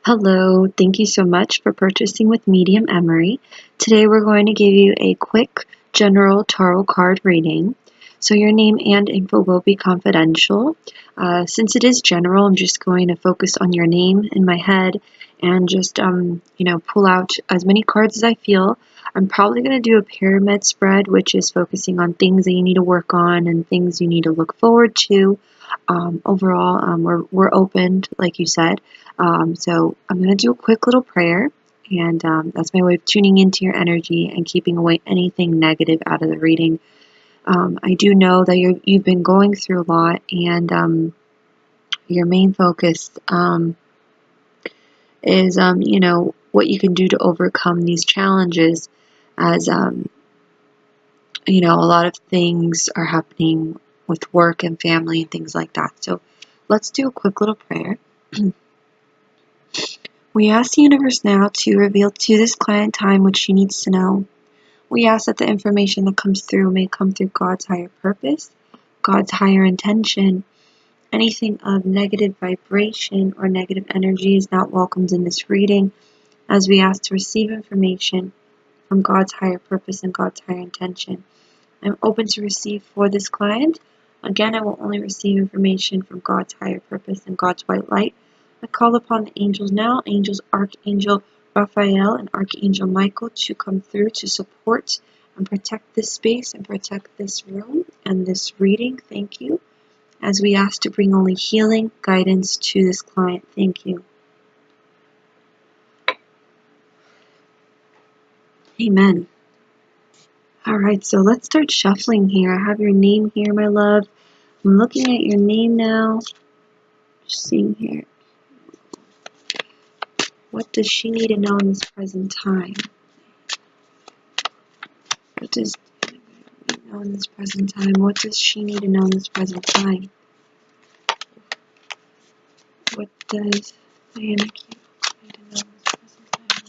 Hello, thank you so much for purchasing with Medium Emary. Today we're going to give you a quick general tarot card reading. So your name and info will be confidential. Since it is general, I'm just going to focus on your name in my head and just pull out as many cards as I feel. I'm probably going to do a pyramid spread, which is focusing on things that you need to work on and things you need to look forward to. Overall, we're open, like you said. So I'm going to do a quick little prayer, and that's my way of tuning into your energy and keeping away anything negative out of the reading. I do know that you've been going through a lot, and your main focus is, what you can do to overcome these challenges, as a lot of things are happening with work and family and things like that. So let's do a quick little prayer. We ask the universe now to reveal to this client time what she needs to know. We ask that the information that comes through may come through God's higher purpose, God's higher intention. Anything of negative vibration or negative energy is not welcomed in this reading, as we ask to receive information from God's higher purpose and God's higher intention. I'm open to receive for this client. Again, I will only receive information from God's higher purpose and God's white light. I call upon the angels now, angels Archangel Raphael and Archangel Michael, to come through to support and protect this space and protect this room and this reading. Thank you. As we ask to bring only healing guidance to this client. Thank you. Amen. All right, so let's start shuffling here. I have your name here, my love. I'm looking at your name now. Just seeing here. What does she need to know in this present time? What does she need to know in this present time? What does she need to know in this present time? What does Diana need to know in this present time?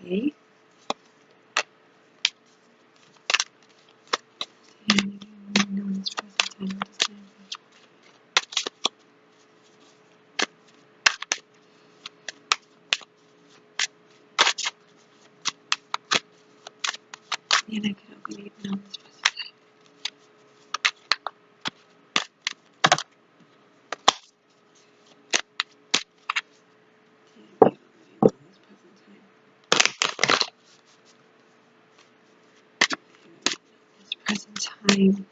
Okay. Diana need to know in this present time. What does Diana need to know in this present time? Present time.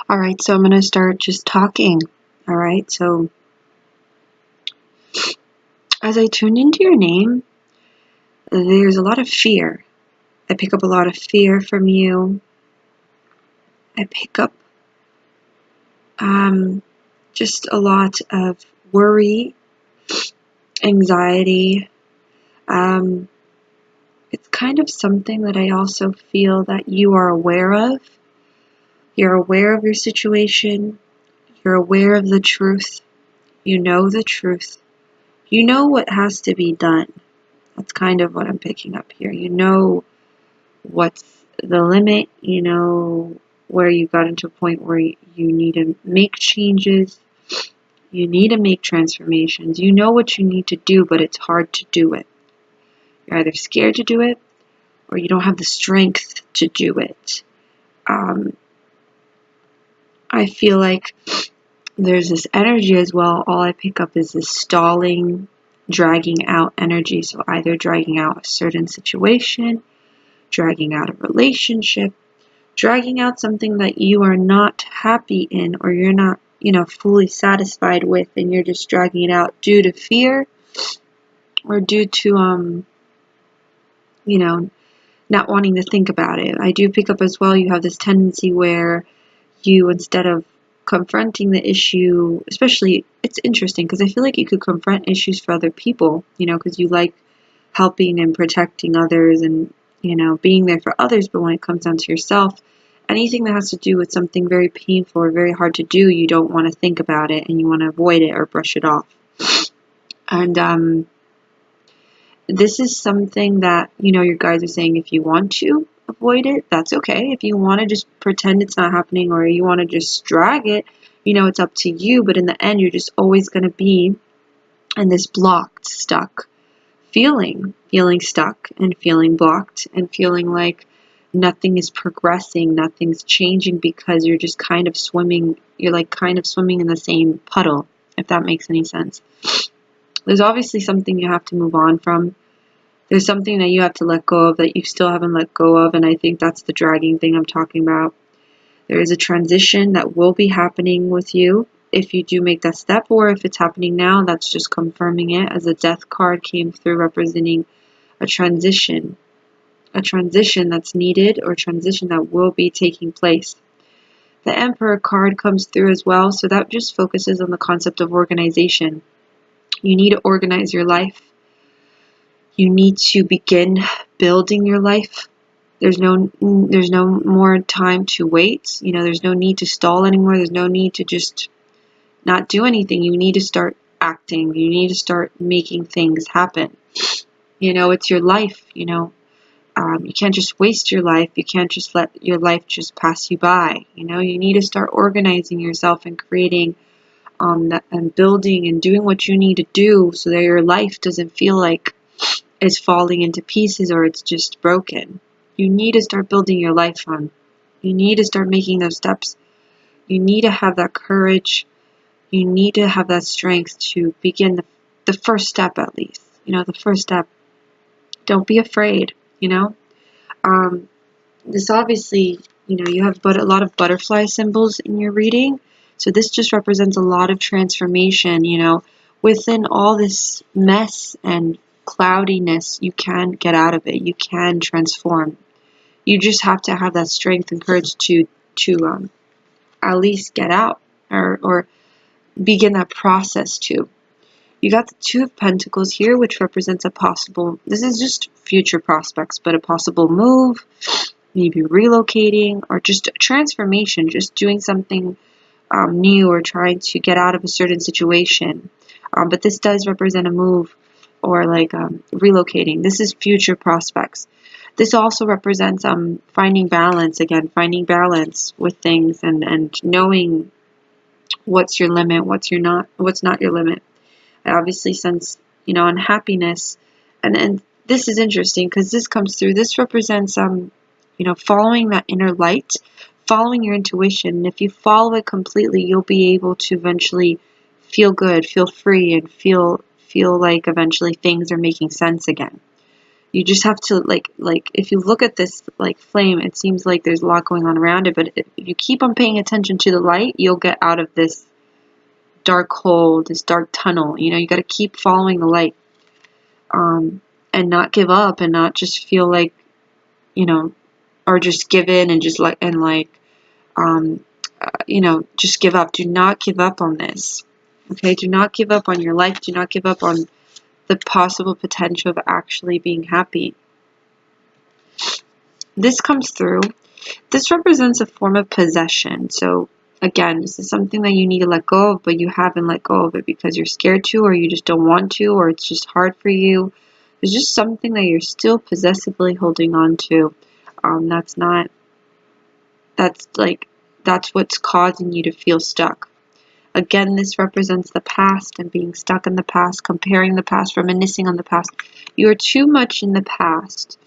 All right, so I'm going to start just talking. All right, so as I tune into your name, there's a lot of fear. I pick up a lot of fear from you. I pick up just a lot of worry, anxiety. It's kind of something that I also feel that you are aware of. You're aware of your situation. You're aware of the truth. You know the truth. You know what has to be done. That's kind of what I'm picking up here. You know what's the limit. You know where you got into a point where you need to make changes. You need to make transformations. You know what you need to do, but it's hard to do it. You're either scared to do it or you don't have the strength to do it. I feel like there's this energy as well. All I pick up is this stalling, dragging out energy. So either dragging out a certain situation, dragging out a relationship, dragging out something that you are not happy in, or you're not, fully satisfied with, and you're just dragging it out due to fear, or due to, not wanting to think about it. I do pick up as well, you have this tendency where you, instead of confronting the issue, especially, it's interesting because I feel like you could confront issues for other people, because you like helping and protecting others and, being there for others. But when it comes down to yourself, anything that has to do with something very painful or very hard to do, you don't want to think about it and you want to avoid it or brush it off. And this is something that, your guides are saying, if you want to avoid it, that's okay. If you want to just pretend it's not happening, or you want to just drag it, it's up to you. But in the end, you're just always going to be in this blocked, stuck feeling stuck and feeling blocked and feeling like nothing is progressing, nothing's changing, because you're just kind of swimming. You're like kind of swimming in the same puddle, if that makes any sense. There's obviously something you have to move on from. There's something that you have to let go of that you still haven't let go of, and I think that's the dragging thing I'm talking about. There is a transition that will be happening with you if you do make that step, or if it's happening now, that's just confirming it, as a death card came through representing a transition that's needed, or transition that will be taking place. The Emperor card comes through as well, so that just focuses on the concept of organization. You need to organize your life. You need to begin building your life. There's no more time to wait. There's no need to stall anymore. There's no need to just not do anything. You need to start acting. You need to start making things happen. It's your life. You can't just waste your life. You can't just let your life just pass you by. You need to start organizing yourself and creating and building and doing what you need to do, so that your life doesn't feel like it's falling into pieces or it's just broken. You need to start building your life on. You need to start making those steps. You need to have that courage. You need to have that strength to begin the first step, at least. The first step. Don't be afraid, This obviously, you have a lot of butterfly symbols in your reading. So this just represents a lot of transformation, within all this mess and cloudiness. You can get out of it. You can transform. You just have to have that strength and courage to at least get out, or begin that process too. You got the Two of Pentacles here, which represents a possible, this is just future prospects, but a possible move, maybe relocating, or just a transformation, just doing something new, or trying to get out of a certain situation. But this does represent a move, or like relocating. This is future prospects. This also represents finding balance with things, and knowing what's your limit, what's not your limit. I obviously sense, unhappiness, and this is interesting because this comes through. This represents following that inner light, following your intuition. And if you follow it completely, you'll be able to eventually feel good, feel free, and feel like eventually things are making sense again. You just have to like if you look at this like flame, it seems like there's a lot going on around it, but if you keep on paying attention to the light, you'll get out of this dark hole, this dark tunnel. You got to keep following the light, and not give up, and not just feel like, or just give in and just just give up. Do not give up on this. Okay, do not give up on your life. Do not give up on the possible potential of actually being happy. This comes through. This represents a form of possession. So again, this is something that you need to let go of, but you haven't let go of it because you're scared to, or you just don't want to, or it's just hard for you. There's just something that you're still possessively holding on to. That's what's causing you to feel stuck. Again, this represents the past and being stuck in the past, comparing the past, reminiscing on the past. You are too much in the past.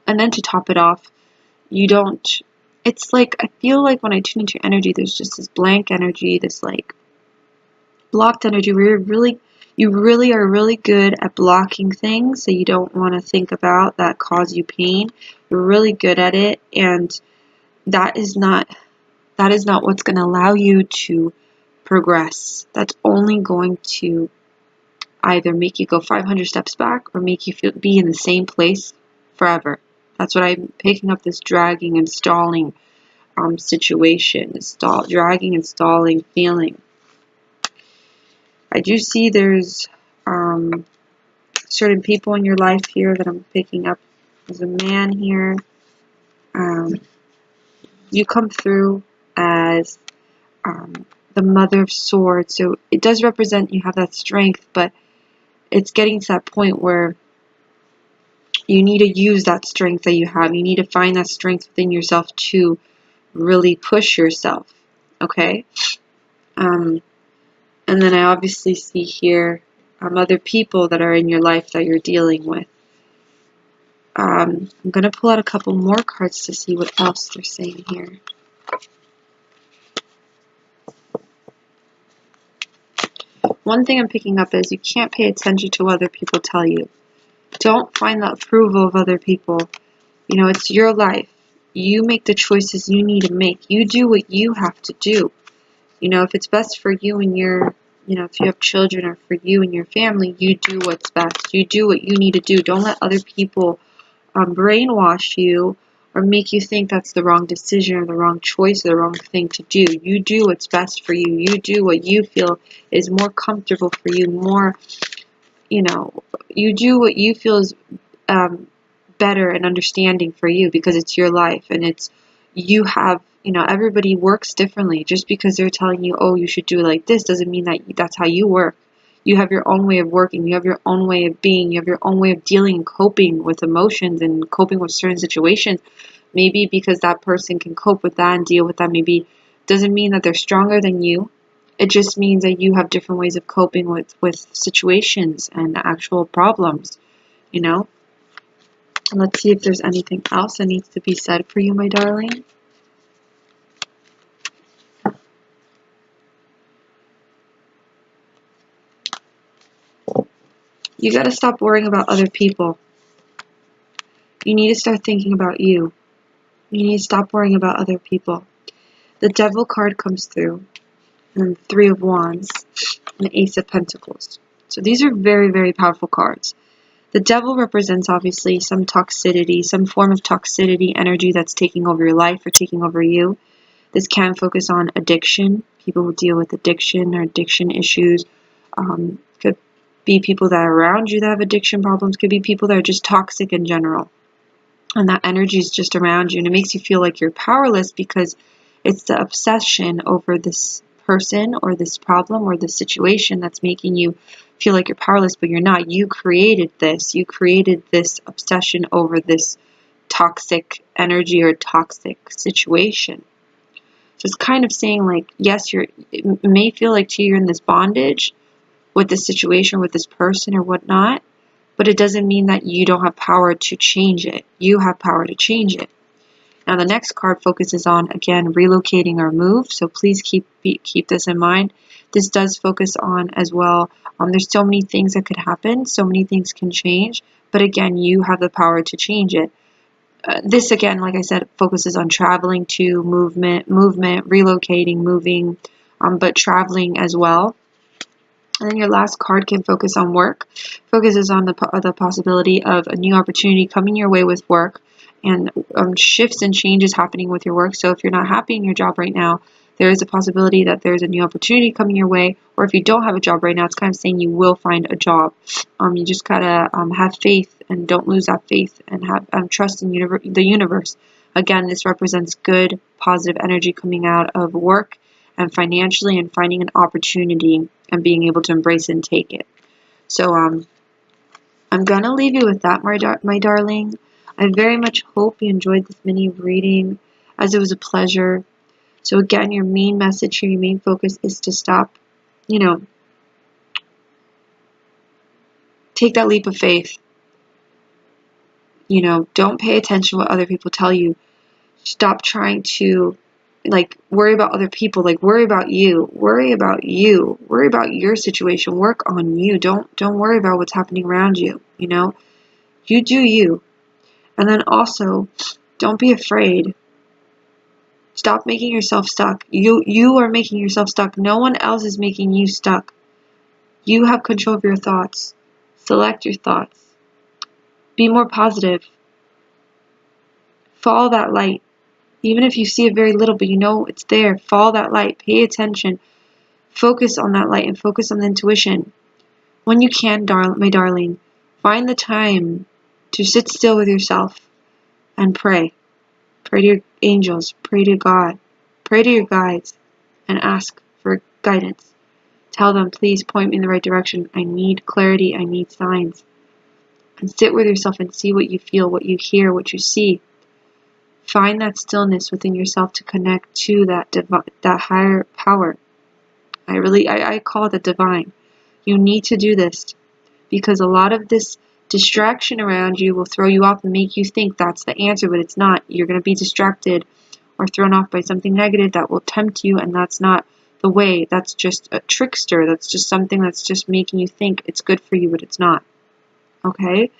And then to top it off, it's like, I feel like when I tune into your energy, there's just this blank energy, this like blocked energy where you You really are really good at blocking things that you don't want to think about that cause you pain. You're really good at it, and that is not what's going to allow you to progress. That's only going to either make you go 500 steps back or make you be in the same place forever. That's what I'm picking up, this dragging and stalling situation, dragging and stalling feeling. I do see there's certain people in your life here that I'm picking up. There's a man here. You come through as the Mother of Swords, so it does represent you have that strength, but it's getting to that point where you need to use that strength that you have. You need to find that strength within yourself to really push yourself, okay? And then I obviously see here other people that are in your life that you're dealing with. I'm going to pull out a couple more cards to see what else they're saying here. One thing I'm picking up is you can't pay attention to what other people tell you. Don't find the approval of other people. You know, it's your life. You make the choices you need to make. You do what you have to do. You know, if it's best for you and your, you know, if you have children or for you and your family, you do what's best. You do what you need to do. Don't let other people brainwash you or make you think that's the wrong decision or the wrong choice or the wrong thing to do. You do what's best for you. You do what you feel is more comfortable for you, more, you know, you do what you feel is better and understanding for you, because it's your life and it's, you have, you know, everybody works differently. Just because they're telling you, oh, you should do it like this, doesn't mean that that's how you work. You have your own way of working. You have your own way of being. You have your own way of dealing and coping with emotions and coping with certain situations. Maybe because that person can cope with that and deal with that, maybe doesn't mean that they're stronger than you. It just means that you have different ways of coping with situations and actual problems, you know? And let's see if there's anything else that needs to be said for you, my darling. You got to stop worrying about other people. You need to start thinking about you. You need to stop worrying about other people. The Devil card comes through, and Three of Wands, and the Ace of Pentacles. So these are very, very powerful cards. The Devil represents, obviously, some toxicity, some form of toxicity energy that's taking over your life or taking over you. This can focus on addiction. People who deal with addiction or addiction issues. Could be people that are around you that have addiction problems. Could be people that are just toxic in general. And that energy is just around you. And it makes you feel like you're powerless because it's the obsession over this person or this problem or this situation that's making you feel like you're powerless, but you're not. You created this. You created this obsession over this toxic energy or toxic situation. So it's kind of saying, like, yes, it may feel like to you you're in this bondage with this situation, with this person or whatnot, but it doesn't mean that you don't have power to change it. You have power to change it. Now the next card focuses on, again, relocating or move, so please keep this in mind. This does focus on as well, there's so many things that could happen, so many things can change, but again, you have the power to change it. This, again, like I said, focuses on traveling to, movement, relocating, moving, but traveling as well. And then your last card can focus on work. Focuses on the possibility of a new opportunity coming your way with work and shifts and changes happening with your work. So if you're not happy in your job right now, there is a possibility that there's a new opportunity coming your way. Or if you don't have a job right now, it's kind of saying you will find a job. You just gotta have faith and don't lose that faith and have trust in the universe. Again, this represents good, positive energy coming out of work and financially, and finding an opportunity and being able to embrace and take it. So I'm going to leave you with that, my darling. I very much hope you enjoyed this mini reading, as it was a pleasure. So again, your main message here, your main focus is to stop, take that leap of faith. Don't pay attention to what other people tell you. Stop trying to like worry about other people, like worry about you, worry about you, worry about your situation, work on you. Don't worry about what's happening around you, you know? You do you. And then also, don't be afraid. Stop making yourself stuck. You are making yourself stuck. No one else is making you stuck. You have control of your thoughts. Select your thoughts. Be more positive. Follow that light. Even if you see it very little, but you know it's there, follow that light. Pay attention. Focus on that light and focus on the intuition. When you can, my darling, find the time to sit still with yourself and pray. Pray to your angels. Pray to God. Pray to your guides and ask for guidance. Tell them, please point me in the right direction. I need clarity. I need signs. And sit with yourself and see what you feel, what you hear, what you see. Find that stillness within yourself to connect to that higher power. I call it the divine. You need to do this because a lot of this distraction around you will throw you off and make you think that's the answer, but it's not. You're going to be distracted or thrown off by something negative that will tempt you, and that's not the way. That's just a trickster. That's just something that's just making you think it's good for you, but it's not. Okay?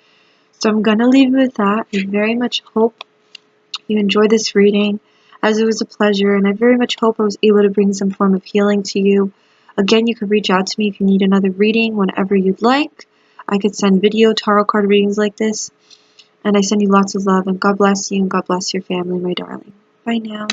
So I'm going to leave you with that. I very much hope you enjoyed this reading, as it was a pleasure, and I very much hope I was able to bring some form of healing to you. Again, you can reach out to me if you need another reading whenever you'd like. I could send video tarot card readings like this, and I send you lots of love, and God bless you, and God bless your family, my darling. Bye now.